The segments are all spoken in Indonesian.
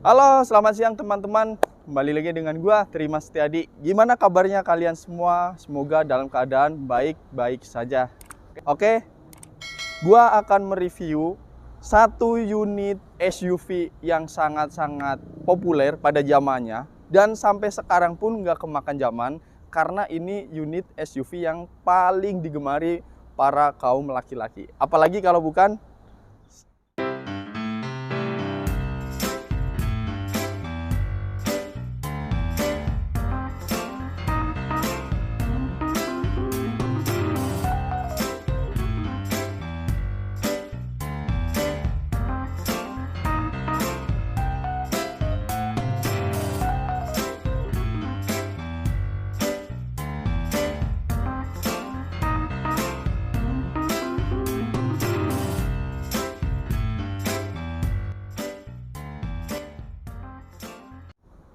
Halo, selamat siang teman-teman. Kembali lagi dengan gua, Trimas Setiadi. Gimana kabarnya kalian semua? Semoga dalam keadaan baik-baik saja. Oke, gua akan mereview satu unit SUV yang sangat-sangat populer pada zamannya dan sampai sekarang pun nggak kemakan zaman karena ini unit SUV yang paling digemari para kaum laki-laki. Apalagi kalau bukan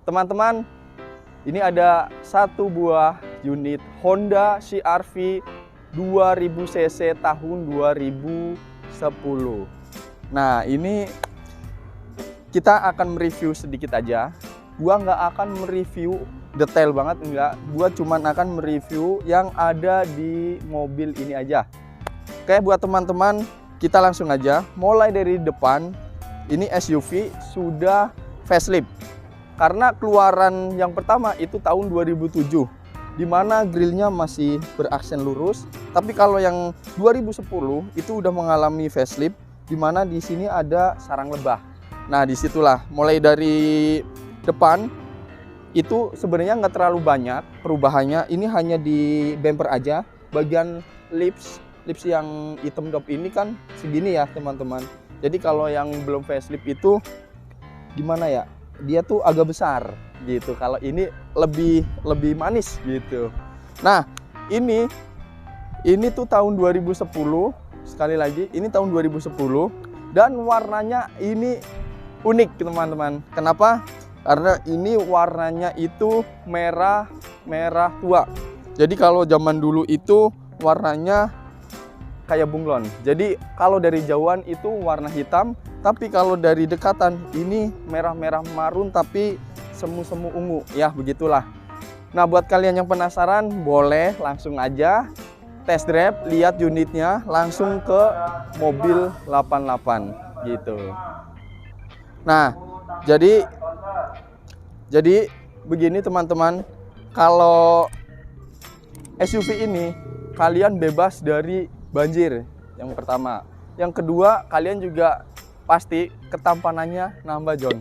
teman-teman, ini ada satu buah unit Honda CR-V 2000 cc tahun 2010. Nah, ini kita akan mereview sedikit aja. Gua nggak akan mereview detail banget, enggak. Gua cuman akan mereview yang ada di mobil ini aja. Oke, buat teman-teman, kita langsung aja. Mulai dari depan, ini SUV sudah facelift. Karena keluaran yang pertama itu tahun 2007, di mana grillnya masih beraksen lurus. Tapi kalau yang 2010 itu udah mengalami facelift, di mana di sini ada sarang lebah. Nah, disitulah mulai dari depan itu sebenarnya nggak terlalu banyak perubahannya. Ini hanya di bumper aja. Bagian lips yang hitam top ini kan segini ya teman-teman. Jadi kalau yang belum facelift itu gimana ya? Dia tuh agak besar gitu. Kalau ini lebih manis gitu. Nah, ini tuh tahun 2010. Sekali lagi, ini tahun 2010 dan warnanya ini unik teman-teman. Kenapa? Karena ini warnanya itu merah tua. Jadi kalau zaman dulu itu warnanya kayak bunglon. Jadi kalau dari jauhan itu warna hitam, tapi kalau dari dekatan ini merah-merah marun tapi semu-semu ungu. Ya, begitulah. Nah, buat kalian yang penasaran, boleh langsung aja test drive, lihat unitnya, langsung ke mobil 88 gitu. Nah, jadi begini teman-teman, kalau SUV ini kalian bebas dari banjir yang pertama. Yang kedua, kalian juga pasti ketampanannya nambah, John.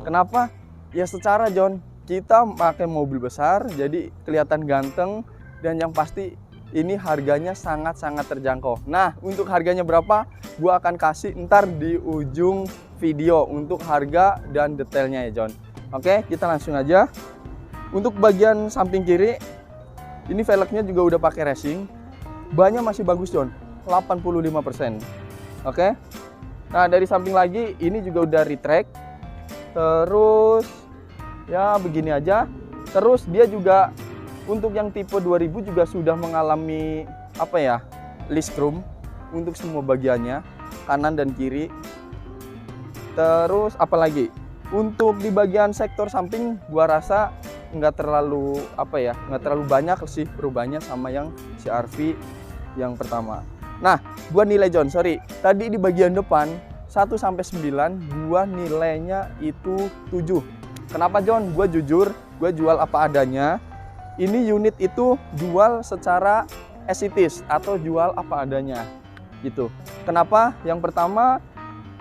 Kenapa? Ya secara, John, kita pakai mobil besar jadi kelihatan ganteng, dan yang pasti ini harganya sangat-sangat terjangkau. Nah, untuk harganya berapa? Gua akan kasih ntar di ujung video untuk harga dan detailnya ya, John. Oke, kita langsung aja. Untuk bagian samping kiri, ini velgnya juga udah pakai racing. Bannya masih bagus, John, 85%. Oke. Nah, dari samping lagi ini juga udah retract. Terus ya begini aja. Terus dia juga untuk yang tipe 2000 juga sudah mengalami apa ya? List chrome untuk semua bagiannya, kanan dan kiri. Terus apalagi? Untuk di bagian sektor samping gua rasa nggak terlalu nggak terlalu banyak sih perubahannya sama yang CR-V yang pertama. Nah, gua nilai, John, tadi di bagian depan 1 sampai 9 gua nilainya itu 7. Kenapa, John? Gua jujur, gua jual apa adanya. Ini unit itu jual secara as it is atau jual apa adanya gitu. Kenapa? Yang pertama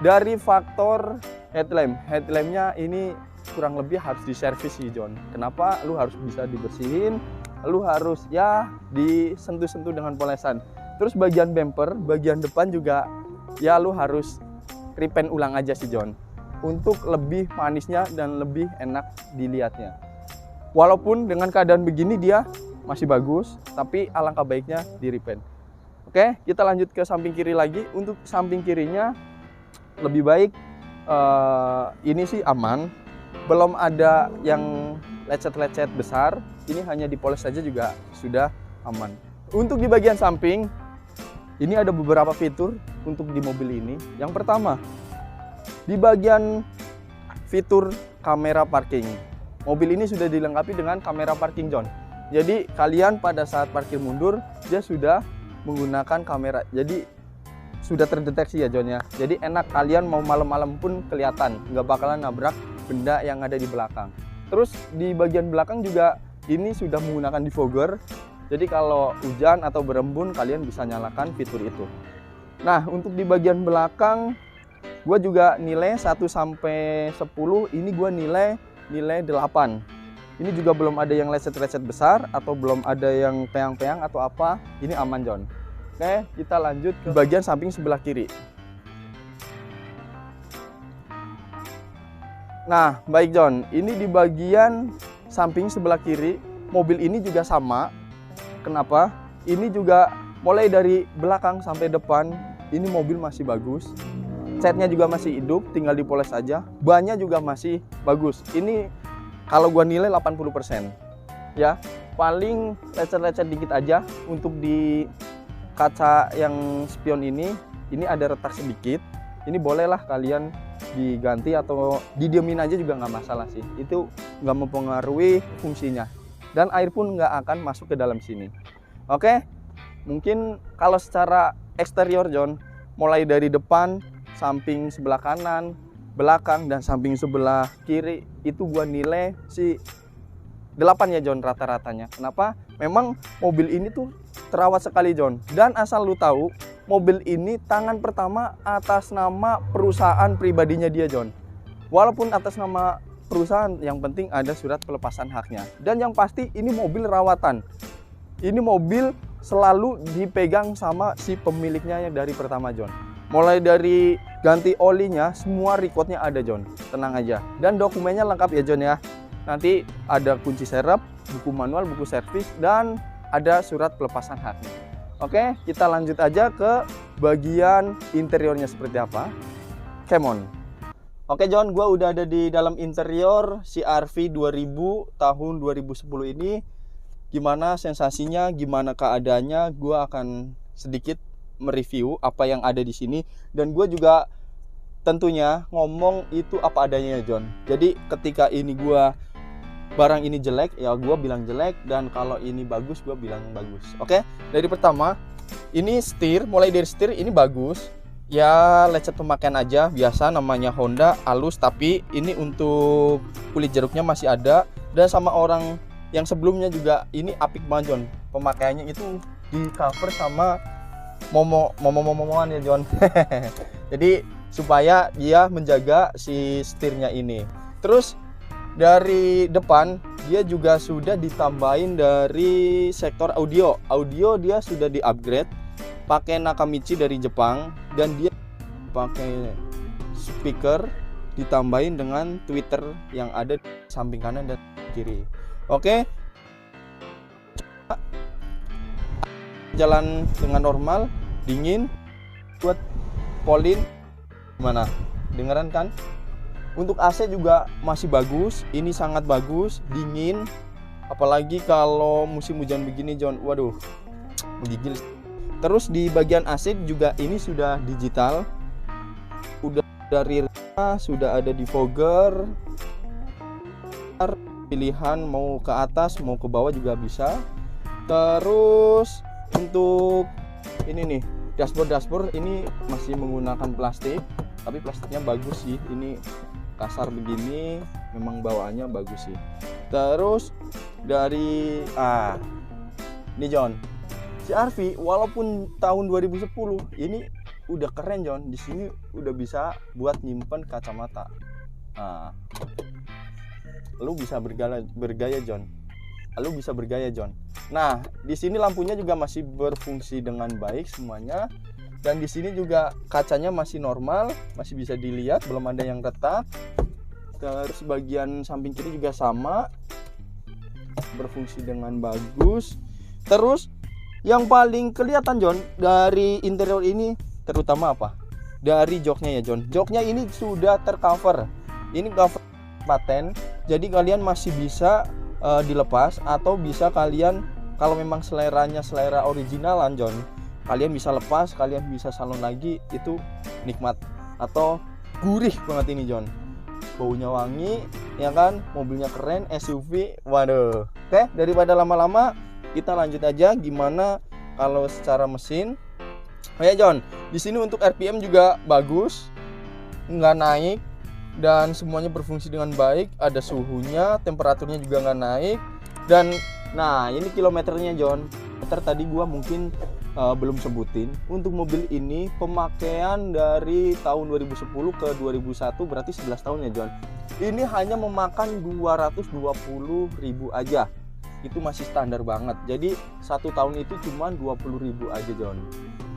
dari faktor headlampnya ini kurang lebih harus diservis sih, John. Kenapa? Lu harus bisa dibersihin, lu harus ya disentuh-sentuh dengan polesan. Terus bagian bumper, bagian depan juga ya lu harus repaint ulang aja sih, John, untuk lebih manisnya dan lebih enak dilihatnya. Walaupun dengan keadaan begini dia masih bagus, tapi alangkah baiknya di repaint. Oke, kita lanjut ke samping kiri lagi. Untuk samping kirinya lebih baik, ini sih aman, belum ada yang lecet-lecet besar. Ini hanya dipoles saja juga sudah aman. Untuk di bagian samping ini ada beberapa fitur untuk di mobil ini. Yang pertama, di bagian fitur kamera parking. Mobil ini sudah dilengkapi dengan kamera parking, John. Jadi kalian pada saat parkir mundur, dia sudah menggunakan kamera. Jadi sudah terdeteksi ya, John ya. Jadi enak, kalian mau malam-malam pun kelihatan, nggak bakalan nabrak benda yang ada di belakang. Terus di bagian belakang juga ini sudah menggunakan defogger. Jadi kalau hujan atau berembun, kalian bisa nyalakan fitur itu. Nah, untuk di bagian belakang, gue juga nilai 1 sampai 10, ini gue nilai 8. Ini juga belum ada yang lecet-lecet besar atau belum ada yang peyang-peyang atau apa. Ini aman, John. Oke, kita lanjut ke bagian samping sebelah kiri. Nah, baik John, ini di bagian samping sebelah kiri, mobil ini juga sama. Kenapa? Ini juga mulai dari belakang sampai depan, ini mobil masih bagus. Catnya juga masih hidup, tinggal dipoles aja. Bannya juga masih bagus. Ini kalau gua nilai 80%. Ya, paling lecet-lecet dikit aja. Untuk di kaca yang spion ini ada retak sedikit. Ini bolehlah kalian diganti atau didiemin aja juga nggak masalah sih. Itu nggak mempengaruhi fungsinya. Dan air pun nggak akan masuk ke dalam sini. Oke, mungkin kalau secara eksterior John, mulai dari depan, samping sebelah kanan, belakang, dan samping sebelah kiri, itu gua nilai si 8 ya John rata-ratanya. Kenapa? Memang mobil ini tuh terawat sekali John. Dan asal lu tahu, mobil ini tangan pertama atas nama perusahaan pribadinya dia John. Walaupun atas nama perusahaan, yang penting ada surat pelepasan haknya. Dan yang pasti ini mobil rawatan. Ini mobil selalu dipegang sama si pemiliknya yang dari pertama John. Mulai dari ganti olinya, semua recordnya ada John. Tenang aja. Dan dokumennya lengkap ya John ya. Nanti ada kunci serep, buku manual, buku servis, dan ada surat pelepasan haknya. Oke, kita lanjut aja ke bagian interiornya seperti apa. Come on. Oke John, gue udah ada di dalam interior CR-V 2000 tahun 2010 ini. Gimana sensasinya, gimana keadaannya, gue akan sedikit mereview apa yang ada di sini. Dan gue juga tentunya ngomong itu apa adanya John. Jadi ketika ini barang ini jelek, ya gue bilang jelek. Dan kalau ini bagus, gue bilang bagus. Oke, dari pertama, ini setir, mulai dari setir ini bagus. Ya lecet pemakaian aja, biasa namanya Honda, halus. Tapi ini untuk kulit jeruknya masih ada. Dan sama orang yang sebelumnya juga ini apik banget John. Pemakaiannya itu di cover sama momo-momoan ya John. Jadi supaya dia menjaga si setirnya ini. Terus dari depan dia juga sudah ditambahin dari sektor audio. Audio dia sudah di-upgrade pakai Nakamichi dari Jepang, dan dia pakai speaker ditambahin dengan tweeter yang ada di samping kanan dan kiri. Oke. Jalan dengan normal, dingin. Buat Polin gimana? Dengeran kan? Untuk AC juga masih bagus, ini sangat bagus, dingin. Apalagi kalau musim hujan begini John, waduh, menggigil. Terus di bagian AC juga ini sudah digital. Udah dari sudah ada defogger. Pilihan mau ke atas, mau ke bawah juga bisa. Terus untuk ini nih, dashboard ini masih menggunakan plastik, tapi plastiknya bagus sih. Ini kasar begini, memang bawaannya bagus sih. Terus dari ini John, CR-V walaupun tahun 2010 ini udah keren John. Di sini udah bisa buat nyimpen kacamata. Lu bisa bergaya John. Lu bisa bergaya John. Nah, di sini lampunya juga masih berfungsi dengan baik semuanya. Dan di sini juga kacanya masih normal, masih bisa dilihat, belum ada yang retak. Terus bagian samping kiri juga sama, berfungsi dengan bagus. Terus yang paling kelihatan John dari interior ini terutama apa? Dari joknya ya John. Joknya ini sudah tercover. Ini cover paten, jadi kalian masih bisa dilepas, atau bisa kalian kalau memang seleranya selera originalan John, kalian bisa lepas, kalian bisa salon lagi, itu nikmat atau gurih banget ini John. baunya wangi, ya kan, mobilnya keren, SUV. Waduh. Oke, daripada lama-lama, kita lanjut aja gimana kalau secara mesin. Oh ya John, di sini untuk RPM juga bagus, nggak naik, dan semuanya berfungsi dengan baik. Ada suhunya, temperaturnya juga nggak naik. Dan nah ini kilometernya John. Tadi gua mungkin belum sebutin. Untuk mobil ini pemakaian dari tahun 2010 ke 2001, berarti 11 tahun ya John. Ini hanya memakan 220.000 aja. Itu masih standar banget. Jadi 1 tahun itu cuma 20.000 aja John.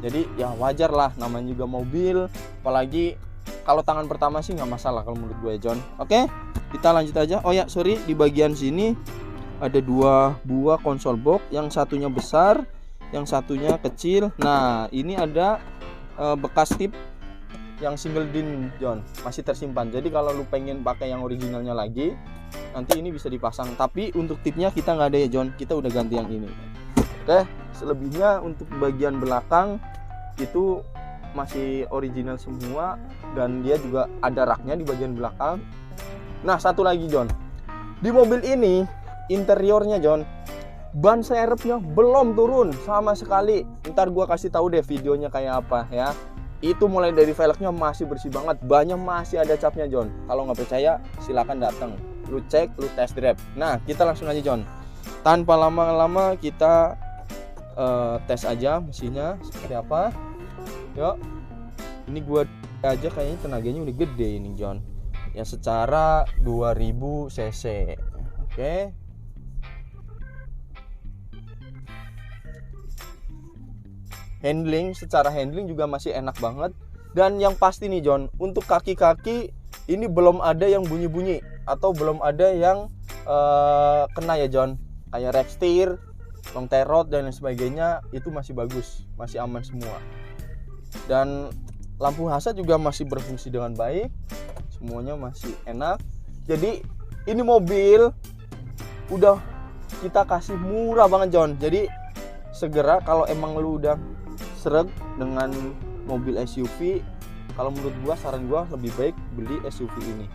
Jadi ya wajar lah, namanya juga mobil. Apalagi kalau tangan pertama sih nggak masalah kalau menurut gue John. Oke, kita lanjut aja. Oh ya sorry, di bagian sini ada 2 buah konsol box. Yang satunya besar, yang satunya kecil. Nah ini ada bekas tip yang single din John, masih tersimpan. Jadi kalau lu pengen pakai yang originalnya lagi, nanti ini bisa dipasang. Tapi untuk tipnya kita nggak ada ya John, kita udah ganti yang ini. Oke, selebihnya untuk bagian belakang itu masih original semua, dan dia juga ada raknya di bagian belakang. Nah satu lagi John, di mobil ini interiornya John, ban serepnya belum turun sama sekali. Ntar gua kasih tahu deh videonya kayak apa ya. Itu mulai dari velgnya masih bersih banget, bannya masih ada capnya John. Kalau nggak percaya silakan datang, lu cek, lu test drive. Nah kita langsung aja John, tanpa lama-lama kita tes aja mesinnya seperti apa. Yuk, ini gua aja kayaknya tenaganya udah gede ini John. Ya secara 2000 cc. Oke. Secara handling juga masih enak banget. Dan yang pasti nih John, untuk kaki-kaki ini belum ada yang bunyi-bunyi atau belum ada yang kena ya John. Kayak rack steer, long tail rod dan lain sebagainya, itu masih bagus, masih aman semua. Dan lampu hazard juga masih berfungsi dengan baik, semuanya masih enak. Jadi ini mobil udah kita kasih murah banget John. Jadi segera kalau emang lu udah sreg dengan mobil SUV, kalau menurut gua saran gua lebih baik beli SUV ini,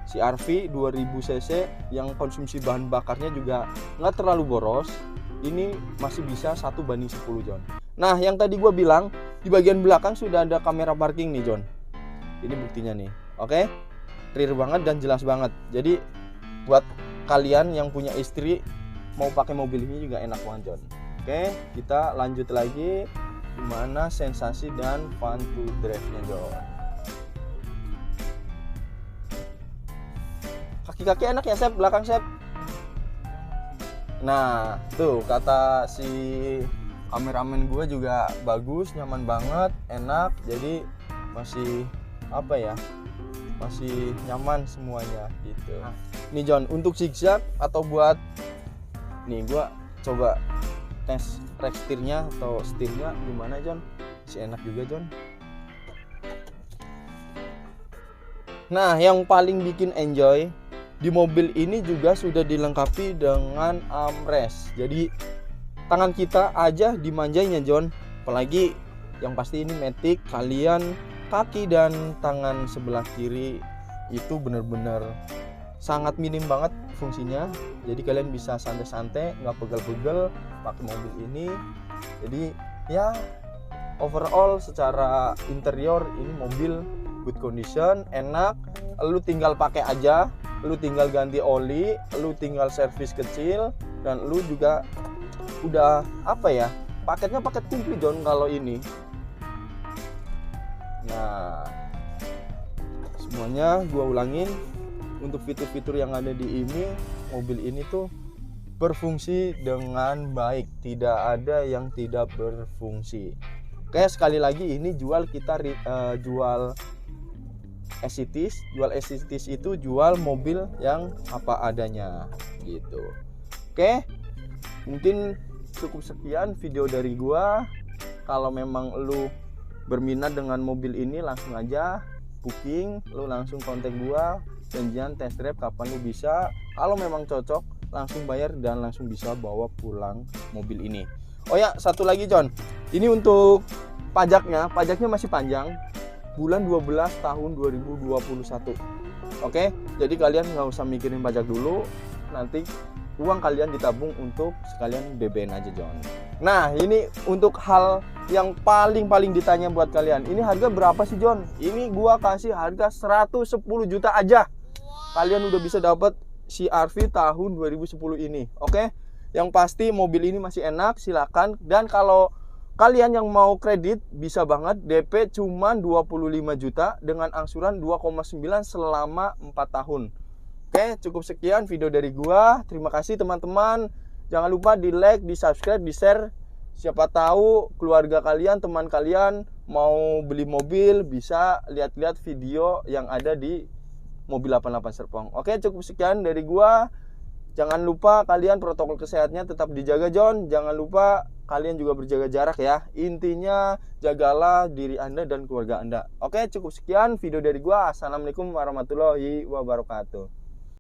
CR-V 2000 cc yang konsumsi bahan bakarnya juga nggak terlalu boros. Ini masih bisa 1:10 John. Nah yang tadi gue bilang, di bagian belakang sudah ada kamera parking nih John. Ini buktinya nih. Oke, rear banget dan jelas banget. Jadi buat kalian yang punya istri mau pakai mobil ini juga enak banget John. Oke, kita lanjut lagi. Gimana sensasi dan fun to drive-nya John. Kaki-kaki enak ya Sep, belakang Sep. Nah tuh kata si kameramen gue juga bagus, nyaman banget, enak. Jadi masih apa ya, masih nyaman semuanya gitu. Nah, nih John, untuk zigzag atau buat nih gue coba tes rack steernya atau steernya gimana John, masih enak juga John. Nah yang paling bikin enjoy di mobil ini juga sudah dilengkapi dengan armrest. Jadi tangan kita aja dimanjainya John. Apalagi yang pasti ini Matic, kalian kaki dan tangan sebelah kiri itu benar-benar sangat minim banget fungsinya. Jadi kalian bisa santai-santai, nggak pegel-pegel pakai mobil ini. Jadi ya overall secara interior ini mobil good condition, enak. Lu tinggal pakai aja, lu tinggal ganti oli, lu tinggal servis kecil, dan lu juga udah apa ya, paketnya paket komplit John kalau ini. Nah semuanya gua ulangin, untuk fitur-fitur yang ada di ini, mobil ini tuh berfungsi dengan baik, tidak ada yang tidak berfungsi. Oke, sekali lagi ini jual jual as-it-is. Jual as-it-is itu jual mobil yang apa adanya gitu. Oke, mungkin cukup sekian video dari gua. Kalau memang lu berminat dengan mobil ini, langsung aja booking, lu langsung kontak gua, janjian test drive kapan lu bisa. Kalau memang cocok, langsung bayar dan langsung bisa bawa pulang mobil ini. Oh ya, satu lagi John, ini untuk pajaknya masih panjang, bulan 12 tahun 2021. Oke, jadi kalian nggak usah mikirin pajak dulu, nanti uang kalian ditabung untuk sekalian BBN aja John. Nah ini untuk hal yang paling ditanya buat kalian, ini harga berapa sih John? Ini gua kasih harga 110 juta aja. Kalian udah bisa dapat CR-V tahun 2010 ini. Oke, yang pasti mobil ini masih enak, silakan. Dan kalau kalian yang mau kredit bisa banget, DP cuma 25 juta dengan angsuran 2,9 selama 4 tahun. Oke, cukup sekian video dari gua. Terima kasih teman-teman. Jangan lupa di like, di subscribe, di share. Siapa tahu keluarga kalian, teman kalian mau beli mobil, bisa lihat-lihat video yang ada di mobil 88 Serpong. Oke, cukup sekian dari gua. Jangan lupa kalian protokol kesehatannya tetap dijaga John. Jangan lupa kalian juga berjaga jarak ya. Intinya jagalah diri Anda dan keluarga Anda. Oke, cukup sekian video dari gua. Assalamualaikum warahmatullahi wabarakatuh.